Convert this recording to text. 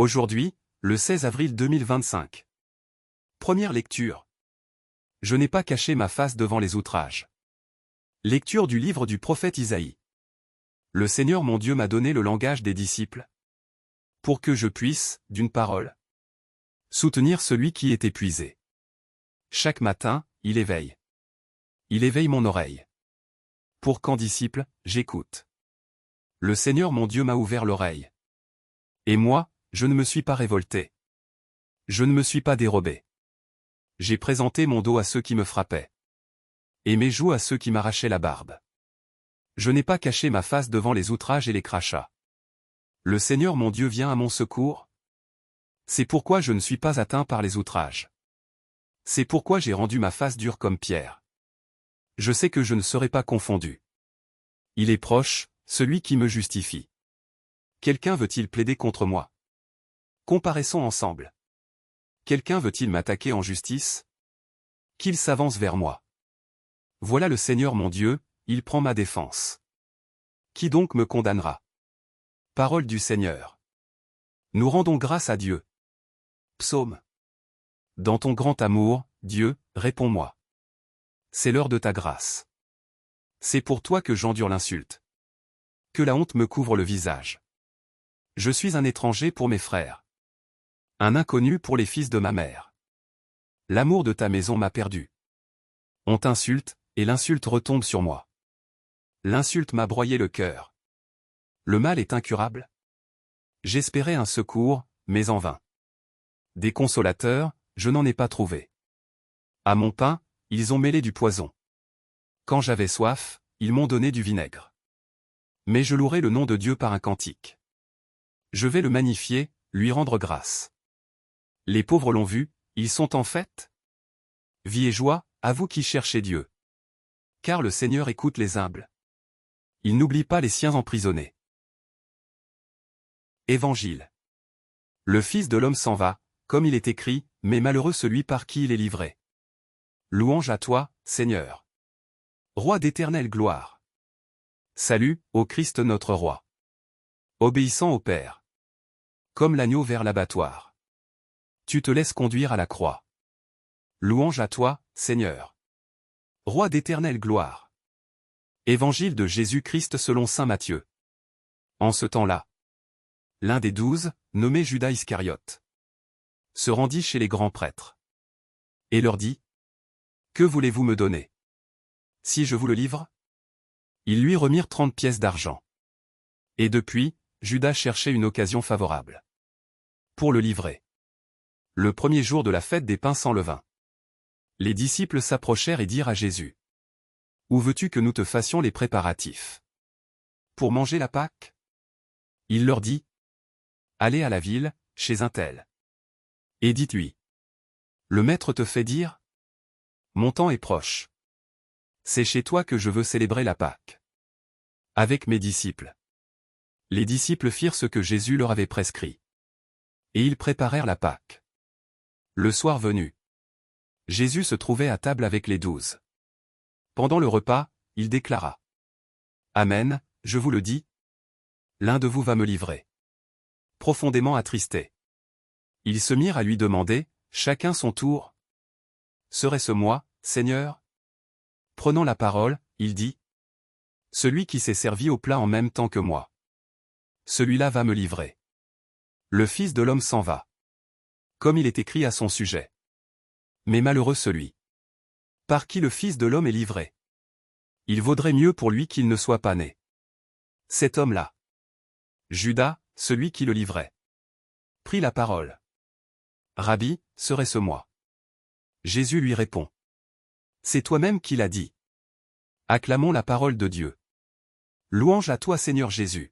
Aujourd'hui, le 16 avril 2025. Première lecture. Je n'ai pas caché ma face devant les outrages. Lecture du livre du prophète Isaïe. Le Seigneur mon Dieu m'a donné le langage des disciples, pour que je puisse, d'une parole, soutenir celui qui est épuisé. Chaque matin, il éveille. Il éveille mon oreille. Pour qu'en disciple, j'écoute. Le Seigneur mon Dieu m'a ouvert l'oreille. Et moi, je ne me suis pas révolté. Je ne me suis pas dérobé. J'ai présenté mon dos à ceux qui me frappaient. Et mes joues à ceux qui m'arrachaient la barbe. Je n'ai pas caché ma face devant les outrages et les crachats. Le Seigneur mon Dieu vient à mon secours. C'est pourquoi je ne suis pas atteint par les outrages. C'est pourquoi j'ai rendu ma face dure comme pierre. Je sais que je ne serai pas confondu. Il est proche, celui qui me justifie. Quelqu'un veut-il plaider contre moi? Comparaissons ensemble. Quelqu'un veut-il m'attaquer en justice? Qu'il s'avance vers moi. Voilà le Seigneur mon Dieu, il prend ma défense. Qui donc me condamnera? Parole du Seigneur. Nous rendons grâce à Dieu. Psaume. Dans ton grand amour, Dieu, réponds-moi. C'est l'heure de ta grâce. C'est pour toi que j'endure l'insulte. Que la honte me couvre le visage. Je suis un étranger pour mes frères. Un inconnu pour les fils de ma mère. L'amour de ta maison m'a perdu. On t'insulte, et l'insulte retombe sur moi. L'insulte m'a broyé le cœur. Le mal est incurable. J'espérais un secours, mais en vain. Des consolateurs, je n'en ai pas trouvé. À mon pain, ils ont mêlé du poison. Quand j'avais soif, ils m'ont donné du vinaigre. Mais je louerai le nom de Dieu par un cantique. Je vais le magnifier, lui rendre grâce. Les pauvres l'ont vu, ils sont en fête. Vie et joie, à vous qui cherchez Dieu. Car le Seigneur écoute les humbles. Il n'oublie pas les siens emprisonnés. Évangile. Le Fils de l'homme s'en va, comme il est écrit, mais malheureux celui par qui il est livré. Louange à toi, Seigneur. Roi d'éternelle gloire. Salut, ô Christ notre Roi. Obéissant au Père. Comme l'agneau vers l'abattoir. Tu te laisses conduire à la croix. Louange à toi, Seigneur. Roi d'éternelle gloire. Évangile de Jésus-Christ selon saint Matthieu. En ce temps-là, l'un des 12, nommé Judas Iscariote, se rendit chez les grands prêtres. Et leur dit: Que voulez-vous me donner? Si je vous le livre? Ils lui remirent 30 pièces d'argent. Et depuis, Judas cherchait une occasion favorable pour le livrer. Le premier jour de la fête des pains sans levain. Les disciples s'approchèrent et dirent à Jésus: Où veux-tu que nous te fassions les préparatifs? Pour manger la Pâque? Il leur dit: Allez à la ville, chez un tel. Et dites-lui: Le maître te fait dire: Mon temps est proche. C'est chez toi que je veux célébrer la Pâque. Avec mes disciples. Les disciples firent ce que Jésus leur avait prescrit. Et ils préparèrent la Pâque. Le soir venu, Jésus se trouvait à table avec les 12. Pendant le repas, il déclara: Amen, je vous le dis, l'un de vous va me livrer. Profondément attristés, ils se mirent à lui demander, chacun son tour: Serait-ce moi, Seigneur? Prenant la parole, il dit: Celui qui s'est servi au plat en même temps que moi. Celui-là va me livrer. Le Fils de l'homme s'en va. Comme il est écrit à son sujet. Mais malheureux celui par qui le Fils de l'homme est livré. Il vaudrait mieux pour lui qu'il ne soit pas né. Cet homme-là, Judas, celui qui le livrait, prit la parole. Rabbi, serait-ce moi? Jésus lui répond: C'est toi-même qui l'as dit. Acclamons la parole de Dieu. Louange à toi Seigneur Jésus.